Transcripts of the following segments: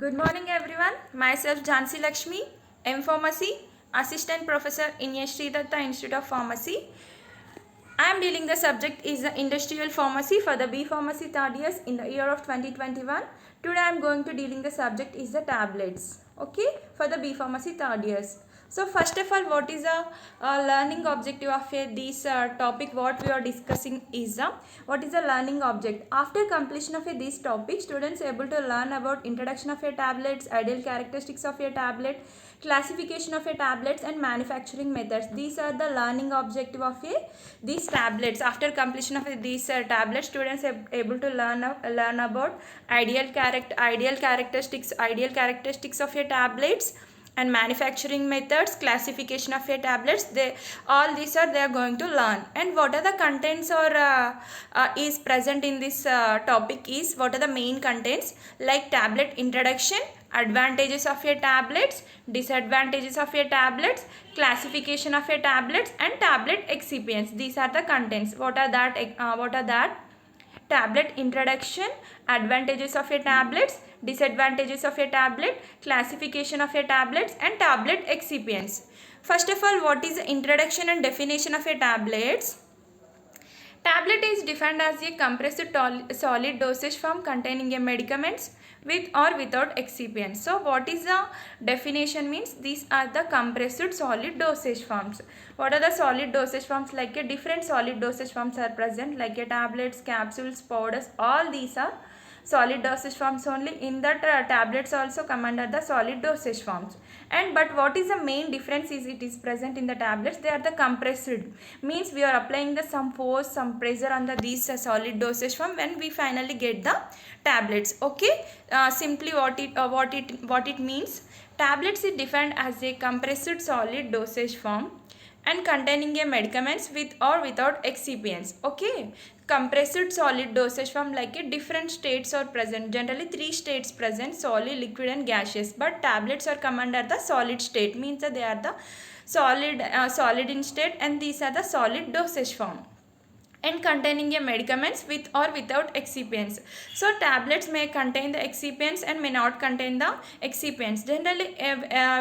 Good morning everyone. Myself Jhansi Lakshmi, M Pharmacy, Assistant Professor in Sri Datta Institute of Pharmacy. I am dealing the subject is the Industrial Pharmacy for the B Pharmacy third years in the year of 2021. Today I am going to dealing the subject is the tablets. Okay, for the B Pharmacy third years. So first of all, what is the learning objective of this topic? What we are discussing is what is the learning object? After completion of this topic, students are able to learn about introduction of tablets, ideal characteristics of tablet, classification of tablets, and manufacturing methods. These are the learning objective of these tablets. After completion of these tablets, students are able to learn about ideal characteristics of tablets, and manufacturing methods, classification of tablets. All these are they are going to learn. And what are the contents or is present in this topic is what are the main contents, like tablet introduction, advantages of tablets, disadvantages of tablets, classification of tablets, and tablet excipients. These are the contents. What are that? Tablet introduction, advantages of tablets, disadvantages of tablet, classification of tablets, and tablet excipients. First of all, what is the introduction and definition of tablets? Tablet is defined as a compressed solid dosage form containing a medicaments with or without excipients. So what is the definition means? These are the compressed solid dosage forms. What are the solid dosage forms? Like a different solid dosage forms are present, like a tablets, capsules, powders. All these are solid dosage forms only. In that tablets also come under the solid dosage forms. And but what is the main difference is it is present in the tablets, they are the compressed, means we are applying the some force, some pressure on the these solid dosage form when we finally get the tablets. Okay, simply what it means, tablets is defined as a compressed solid dosage form and containing a medicaments with or without excipients. Okay, compressed solid dosage form, like a different states are present, generally 3 states present: solid, liquid, and gaseous. But tablets are come under the solid state, means that they are the solid in state, and these are the solid dosage form and containing a medicaments with or without excipients. So tablets may contain the excipients and may not contain the excipients. Generally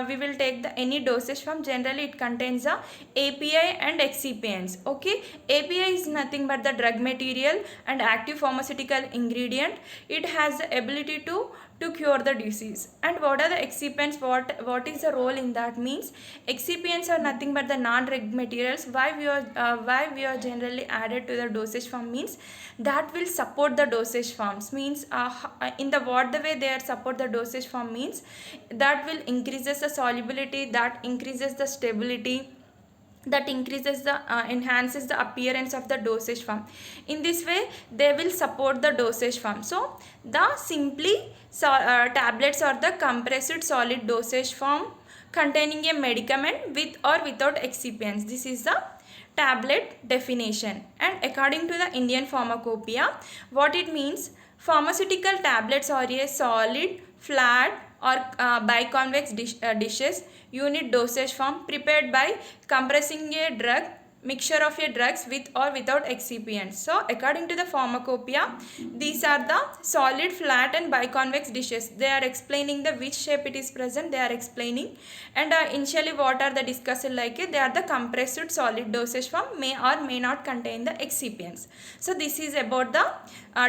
we will take the any dosage form, generally it contains the API and excipients. Okay, API is nothing but the drug material and active pharmaceutical ingredient. It has the ability to cure the disease. And what are the excipients? What is the role in that? Means excipients are nothing but the non-drug materials. Why we are generally added to the dosage form means that will support the dosage forms, means in the what the way they are support the dosage form means that will increases the solubility, that increases the stability, that increases the enhances the appearance of the dosage form. In this way they will support the dosage form. So the simply tablets are the compressed solid dosage form containing a medicament with or without excipients. This is the tablet definition. And according to the Indian Pharmacopoeia, what it means, pharmaceutical tablets are a solid, flat, or biconvex dishes unit dosage form prepared by compressing a drug mixture of a drugs with or without excipients. So according to the pharmacopoeia, these are the solid, flat, and biconvex dishes. They are explaining the which shape it is present, they are explaining. And initially what are the discussed, like they are the compressed solid dosage form, may or may not contain the excipients. So this is about the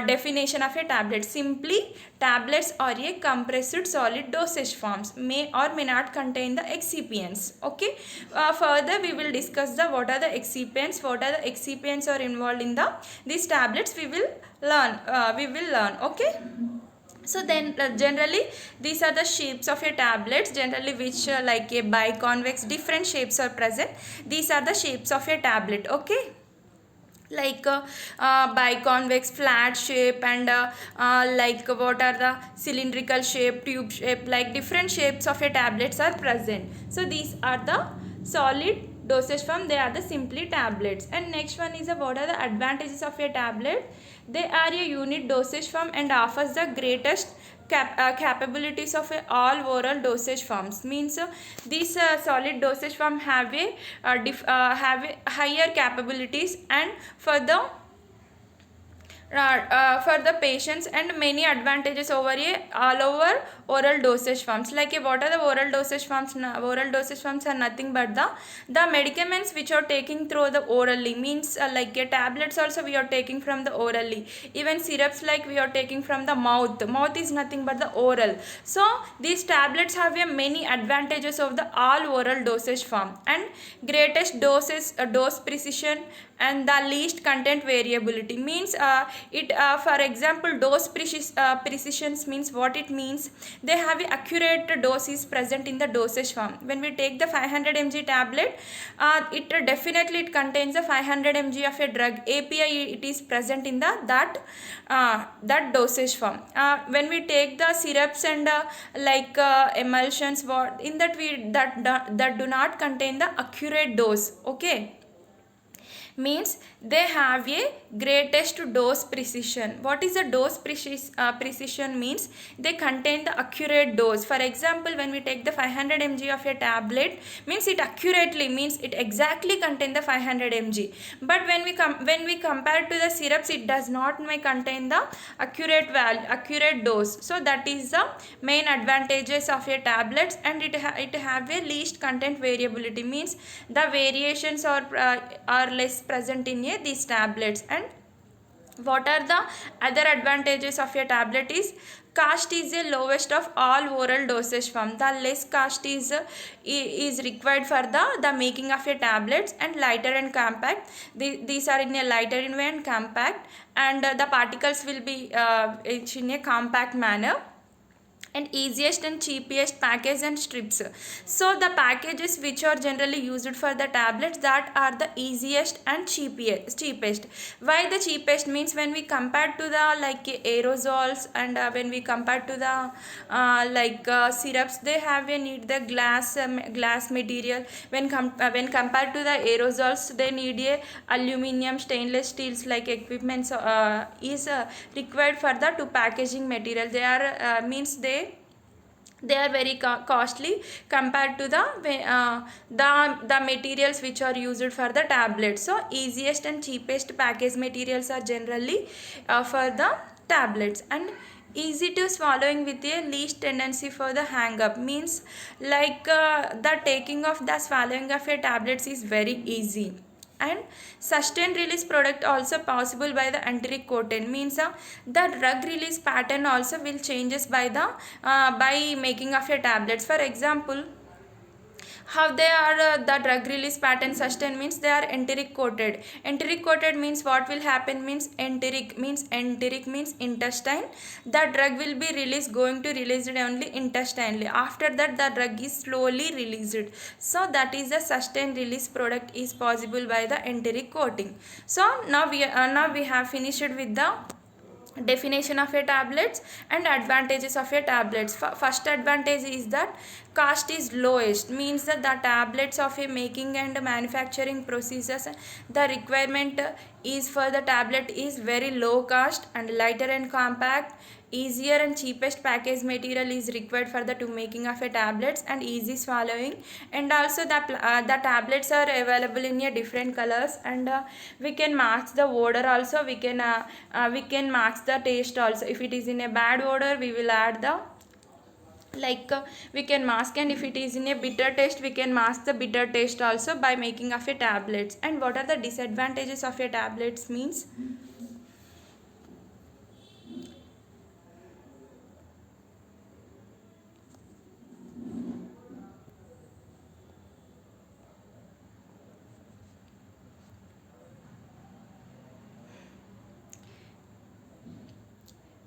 definition of a tablet. Simply tablets are a compressed solid dosage forms, may or may not contain the excipients. Okay, further we will discuss the what are the excipients, what are the excipients are involved in the these tablets. We will learn. Okay. So then generally these are the shapes of your tablets, generally which like a biconvex, different shapes are present. These are the shapes of your tablet. Okay, like biconvex, flat shape, and like what are the cylindrical shape, tube shape, like different shapes of your tablets are present. So these are the solid dosage form, they are the simply tablets. And next one is what are the advantages of your tablet. They are a unit dosage form and offers the greatest capabilities of all oral dosage forms, means these solid dosage form have a higher capabilities, and for the for the patients, and many advantages over a all over oral dosage forms. Like what are the oral dosage forms? Oral dosage forms are nothing but the medicaments which are taking through the orally, means like tablets also we are taking from the orally, even syrups like we are taking from the mouth is nothing but the oral. So these tablets have a many advantages of the all oral dosage form, and greatest doses dose precision and the least content variability, means it for example dose precision means what it means, they have a accurate dose is present in the dosage form. When we take the 500 mg tablet, it definitely it contains the 500 mg of a drug API, it is present in the that dosage form. When we take the syrups and like emulsions, what in that we that do not contain the accurate dose, okay, means they have a greatest dose precision. What is the dose precision means, they contain the accurate dose. For example, when we take the 500 mg of a tablet, means it accurately, means it exactly contain the 500 mg, but when we compare to the syrups, it does not may contain the accurate dose. So that is the main advantages of a tablets, and it have a least content variability, means the variations are less present in these tablets. And what are the other advantages of a tablet is, cost is the lowest of all oral dosage form. The less cost is required for the making of a tablets, and lighter and compact. These are in a lighter in way and compact, and the particles will be in a compact manner, and easiest and cheapest package and strips. So the packages which are generally used for the tablets, that are the easiest and cheapest. Why the cheapest means, when we compare to the like aerosols, and when we compare to the syrups, they have a need the glass material. When compared to the aerosols, they need a aluminum stainless steels like equipments is required for the to packaging material. They are means they are very costly compared to the materials which are used for the tablets. So easiest and cheapest package materials are generally for the tablets, and easy to swallowing with a least tendency for the hang up, means like the taking of the swallowing of a tablets is very easy. And sustained release product also possible by the enteric coating, means the drug release pattern also will changes by the by making of a tablets. For example, how they are the drug release pattern sustain means, they are enteric coated means what will happen means, enteric means intestine, the drug will be released, going to release it only intestinally. After that the drug is slowly released. So that is the sustained release product is possible by the enteric coating. So now we have finished with the definition of a tablets and advantages of a tablets. First advantage is that cost is lowest, means that the tablets of a making and manufacturing processes, the requirement is for the tablet is very low cost and lighter and compact. Easier and cheapest package material is required for the to making of a tablets, and easy swallowing. And also the tablets are available in a different colors, and we can mask the odor also, we can mask the taste also. If it is in a bad odor, we will add the we can mask, and if it is in a bitter taste, we can mask the bitter taste also by making of a tablets. And what are the disadvantages of a tablets means,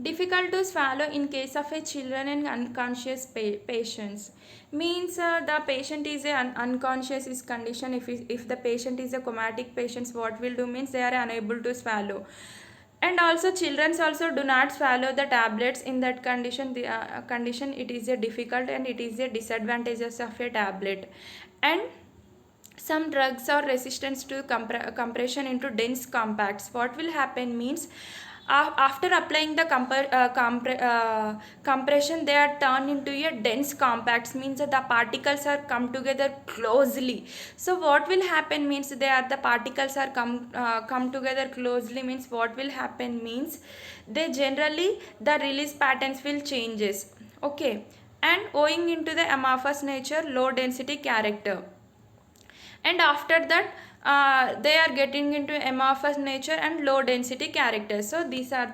difficult to swallow in case of a children and unconscious patients, means the patient is unconscious is condition. If the patient is a comatic patient, what will do means they are unable to swallow. And also children also do not swallow the tablets. In that condition, the condition, it is a difficult, and it is a disadvantages of a tablet. And some drugs are resistant to compression into dense compacts. What will happen means, After applying the compression, they are turned into a dense compacts, means that the particles are come together closely. So what will happen means the particles are come together closely, means what will happen means they generally the release patterns will changes. Okay, and owing into the amorphous nature, low density character, and after that they are getting into amorphous nature and low density characters. So these are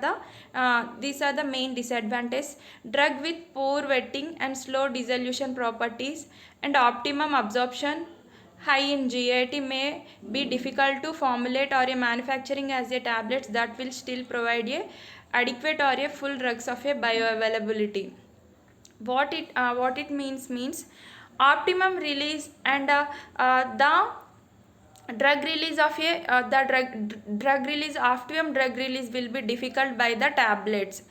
the main disadvantages. Drug with poor wetting and slow dissolution properties and optimum absorption high in GIT may be difficult to formulate or a manufacturing as a tablets that will still provide a adequate or a full drugs of a bioavailability. What it means optimum release and the drug release of a drug release, optimum drug release will be difficult by the tablets,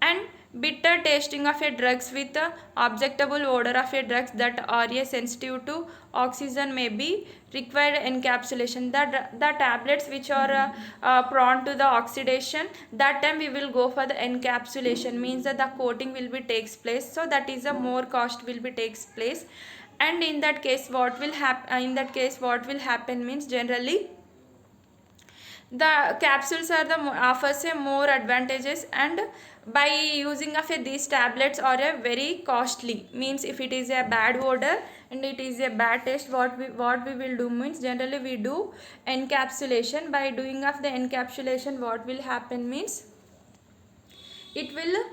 and bitter tasting of a drugs with a objectable odor of a drugs that are a sensitive to oxygen may be required encapsulation. The tablets which are prone to the oxidation, that time we will go for the encapsulation, means that the coating will be takes place, so that is a more cost will be takes place. And in that case what will happen means generally the capsules are the offers a more advantages, and by using of these tablets are a very costly, means if it is a bad odor and it is a bad taste, what we will do means generally we do encapsulation. By doing of the encapsulation, what will happen means it will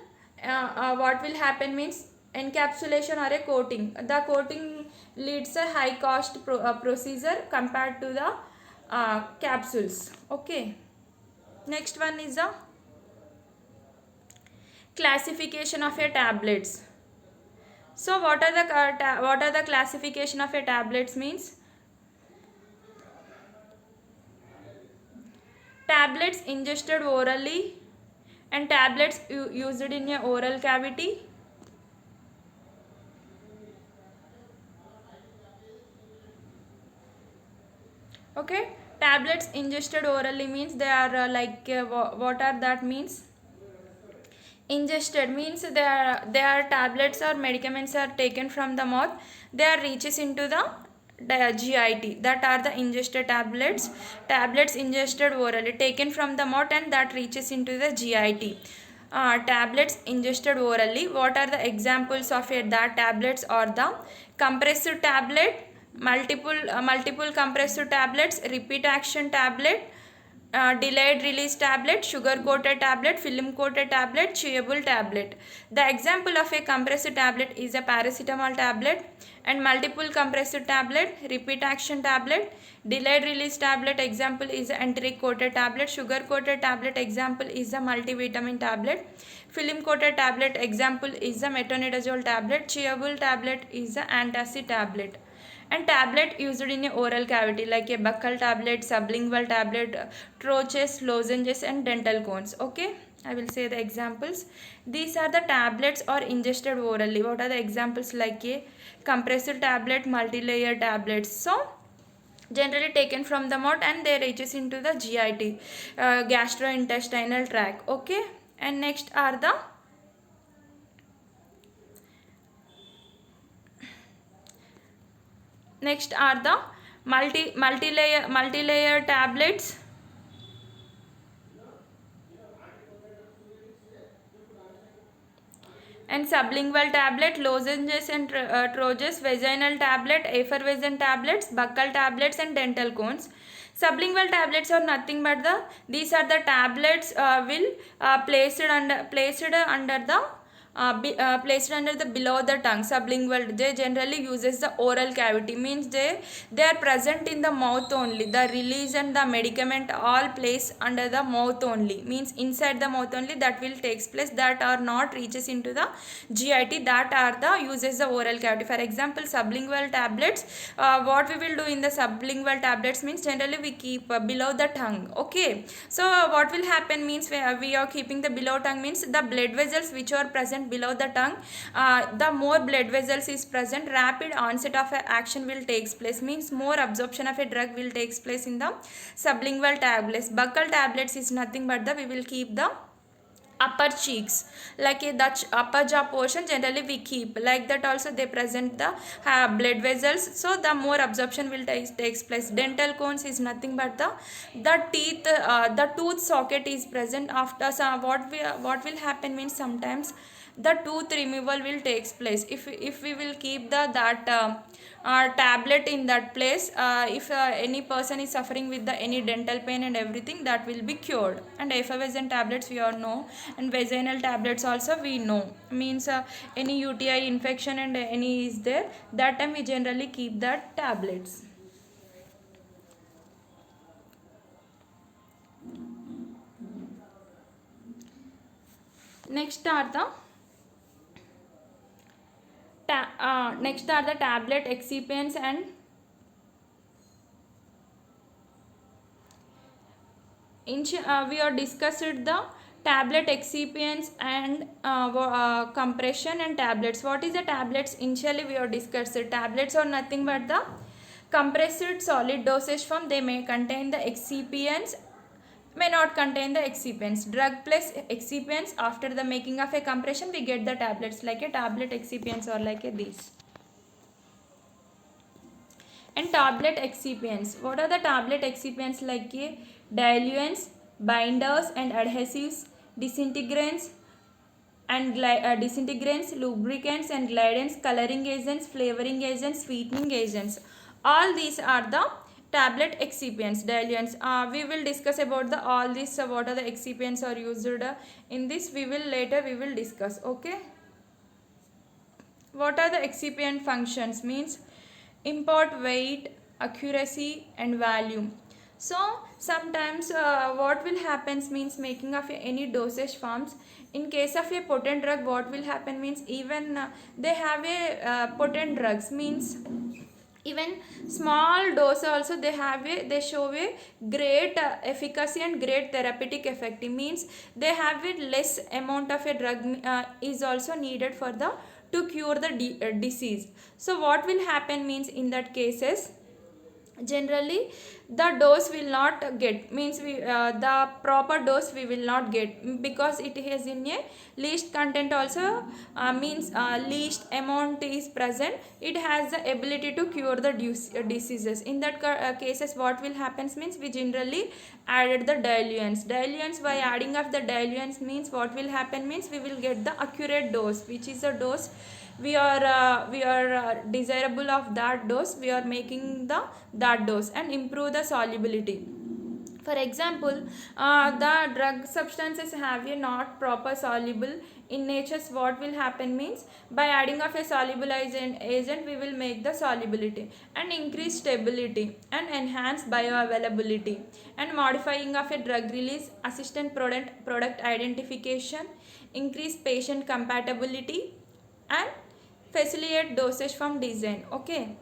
what will happen means encapsulation or a coating, the coating leads a high cost procedure compared to the capsules. Okay, next one is the classification of a tablets. So what are the classification of a tablets means tablets ingested orally and tablets used in a oral cavity. Okay, tablets ingested orally means they are what are that means ingested means they are tablets or medicaments are taken from the mouth, they are reaches into the GIT, that are the ingested tablets ingested orally taken from the mouth and that reaches into the GIT. Tablets ingested orally, what are the examples of it? That tablets are the compressed tablet, multiple compressed tablets, repeat action tablet, delayed release tablet, sugar coated tablet, film coated tablet, chewable tablet. The example of a compressed tablet is a paracetamol tablet, and multiple compressed tablet, repeat action tablet, delayed release tablet example is a enteric coated tablet, sugar coated tablet example is a multivitamin tablet, film coated tablet example is a metronidazole tablet, chewable tablet is a antacid tablet. And tablet used in a oral cavity like a buccal tablet, sublingual tablet, troches, lozenges and dental cones. Okay, I will say the examples. These are the tablets or ingested orally. What are the examples? Like a compressed tablet, multi-layer tablets. So generally taken from the mouth and they reaches into the GIT, gastrointestinal tract. Okay, and next are the multi-layer tablets and sublingual tablet, lozenges and troches, vaginal tablet, effervescent tablets, buccal tablets and dental cones. Sublingual tablets are nothing but these are the tablets will placed under the below the tongue. Sublingual, they generally uses the oral cavity, means they are present in the mouth only. The release and the medicament all placed under the mouth only, means inside the mouth only that will takes place, that are not reaches into the GIT, that are the uses the oral cavity. For example, sublingual tablets, what we will do in the sublingual tablets means generally we keep below the tongue. Okay, so what will happen means we are keeping the below tongue means the blood vessels which are present present below the tongue, the more blood vessels is present, rapid onset of a action will takes place, means more absorption of a drug will takes place in the sublingual tablets. Buccal tablets is nothing but the, we will keep the upper cheeks, like a the upper jaw portion generally we keep, like that also they present the blood vessels, so the more absorption will takes place. Dental cones is nothing but the teeth, the tooth socket is present. After some, what will happen means sometimes the tooth removal will takes place. If we will keep the that tablet in that place, if any person is suffering with the any dental pain and everything, that will be cured. And effervescent tablets we all know, and vaginal tablets also we know, means any UTI infection and any is there, that time we generally keep that tablets. Next are the tablet excipients and we are discussed the tablet excipients and compression and tablets. What is the tablets? Initially we are discussed tablets are nothing but the compressed solid dosage form. They may contain the excipients, may not contain the excipients. Drug plus excipients, after the making of a compression we get the tablets, like a tablet excipients or like a these. And tablet excipients, what are the tablet excipients? Like a diluents, binders and adhesives, disintegrants and disintegrants, lubricants and glidants, coloring agents, flavoring agents, sweetening agents. All these are the tablet excipients, diluents. We will discuss about the all these, what are the excipients are used in this, we will later we will discuss. Okay, what are the excipient functions? Means import weight, accuracy and volume. So sometimes what will happen means making of any dosage forms. In case of a potent drug, what will happen means even they have a potent drugs, means even small dose also they have a, they show a great efficacy and great therapeutic effect, means they have a less amount of a drug is also needed for the to cure the disease. So what will happen means in that cases generally the dose will not get, means we the proper dose we will not get, because it is in a least content also, means least amount is present, it has the ability to cure the diseases. In that cases what will happen means we generally added the diluents. By adding of the diluents means what will happen means we will get the accurate dose, which is a dose we are desirable of that dose, we are making that dose and improve the solubility. For example, the drug substances have a not proper soluble in nature. What will happen means by adding of a soluble agent we will make the solubility and increase stability and enhance bioavailability and modifying of a drug release, assistant product identification, increase patient compatibility and facilitate dosage form design. Okay,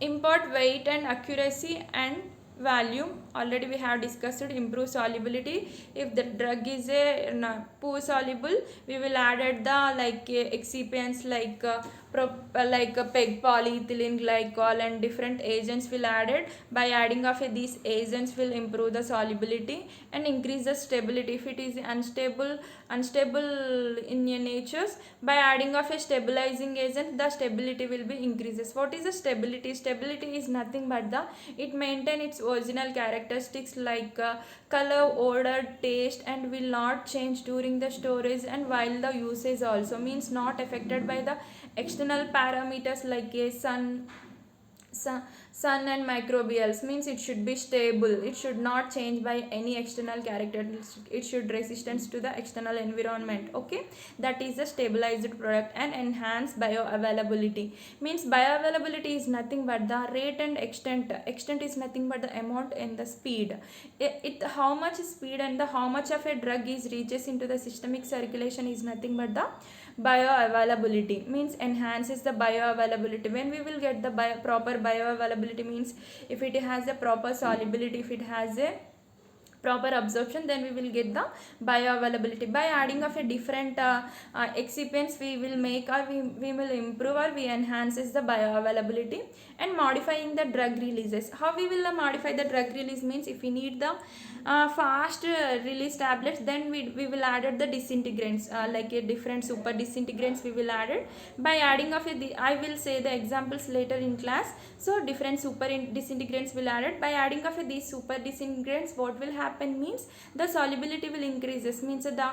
import weight and accuracy and volume, already we have discussed it. Improve solubility, if the drug is a poor soluble we will add the like excipients like peg polyethylene glycol and different agents will added. By adding of these agents will improve the solubility and increase the stability. If it is unstable in your natures, by adding of a stabilizing agent the stability will be increases. What is the stability? Stability is nothing but the, it maintain its original characteristics like color, odor, taste and will not change during the storage and while the usage also, means not affected by the external parameters like a sun and microbials, means it should be stable, it should not change by any external characteristics, it should resistance to the external environment. Okay, that is a stabilized product. And enhance bioavailability, means bioavailability is nothing but the rate and extent is nothing but the amount and the speed, it how much speed and the how much of a drug is reaches into the systemic circulation is nothing but the bioavailability, means enhances the bioavailability. When we will get the proper bioavailability means if it has a proper solubility, if it has a proper absorption, then we will get the bioavailability. By adding of a different excipients, we will make or we will improve or we enhances the bioavailability. And modifying the drug releases, how we will modify the drug release means, if we need the fast release tablets, then we will add the disintegrants, like a different super disintegrants we will add it. By adding of I will say the examples later in class. So different super disintegrants will add it. By adding of these super disintegrants, what will happen means, the solubility will increases, means the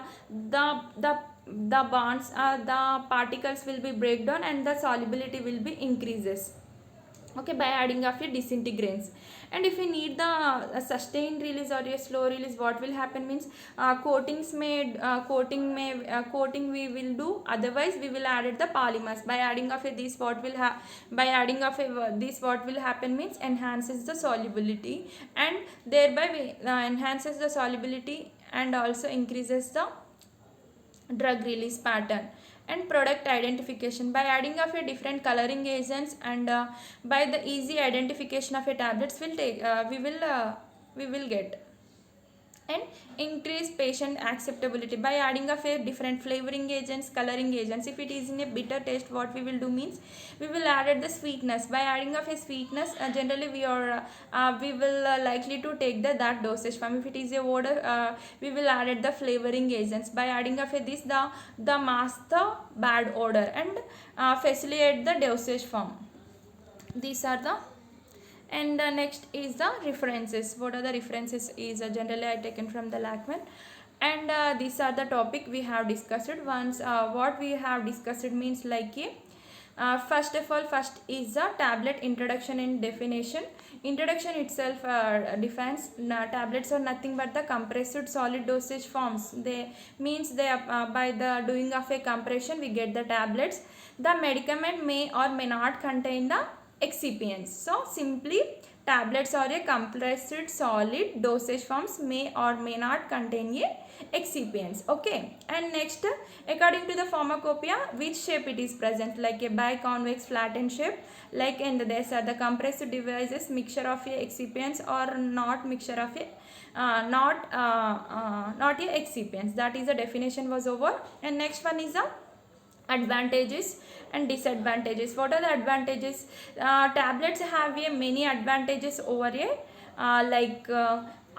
bonds, the particles will be break down and the solubility will be increases, okay, by adding of a disintegrants. And if we need the sustained release or a slow release, what will happen means, coating we will do, otherwise we will add the polymers. By adding of a this, what will this, what will happen means, enhances the solubility, and thereby we enhances the solubility and also increases the drug release pattern. And product identification, by adding of a different coloring agents and by the easy identification of a tablets will take we will get. And increase patient acceptability, by adding of a different flavoring agents, coloring agents. If it is in a bitter taste, what we will do means, we will add the sweetness. By adding of a sweetness, generally we will likely to take that dosage form. If it is a odor, we will add the flavoring agents. By adding of a this, the mask the bad odor and facilitate the dosage form. These are the. And next is the references. What are the references is generally I taken from the Lachman. And these are the topic we have discussed. Once what we have discussed means, like first of all, first is the tablet introduction and definition. Introduction itself defines tablets are nothing but the compressed solid dosage forms. They means they by the doing of a compression we get the tablets. The medicament may or may not contain the excipients. So simply, tablets are a compressed solid dosage forms, may or may not contain a excipients. Okay. And next, according to the pharmacopoeia, which shape it is present, like a biconvex flattened shape, like, and these are the compressed devices, mixture of a excipients or not mixture of a not a excipients. That is the definition was over. And next one is the advantages and disadvantages. What are the advantages? Tablets have a many advantages over a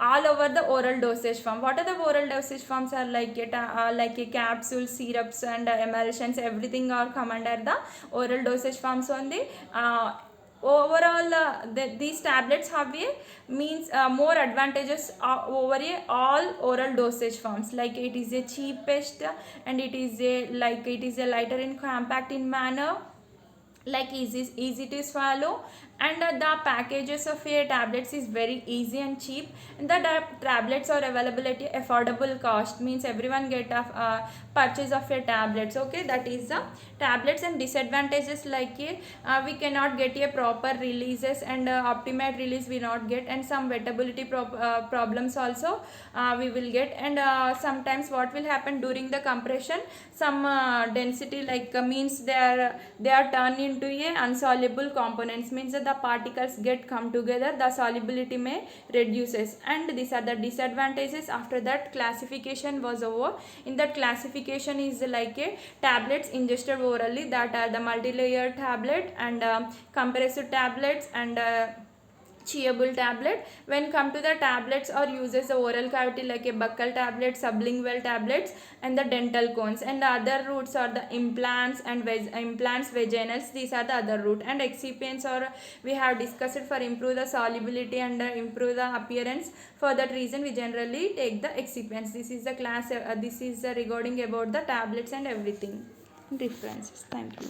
all over the oral dosage form. What are the oral dosage forms are, like a capsule, syrups and emulsions, everything are come under the oral dosage forms only. Overall these tablets have a means more advantages over a all oral dosage forms, like it is a cheapest and it is a lighter and compact in manner, like easy to swallow, and the packages of a tablets is very easy and cheap, and the tablets are available at a affordable cost, means everyone get a purchase of a tablets. Okay, that is the tablets. And disadvantages, like we cannot get a proper releases and optimized release we not get, and some wettability problems also we will get. And sometimes what will happen during the compression, some density means they are turned into a insoluble components, means that the particles get come together, the solubility may reduces. And these are the disadvantages. After that, classification was over. In that classification is like a tablets ingested orally, that are the multi-layer tablet and compressed tablets and chewable tablet. When come to the tablets or uses the oral cavity, like a buccal tablet, sublingual tablets and the dental cones. And the other routes are the implants and implants, vaginals. These are the other route. And excipients are we have discussed for improve the solubility and improve the appearance. For that reason we generally take the excipients. This is the class this is regarding about the tablets and everything. Differences. Thank you.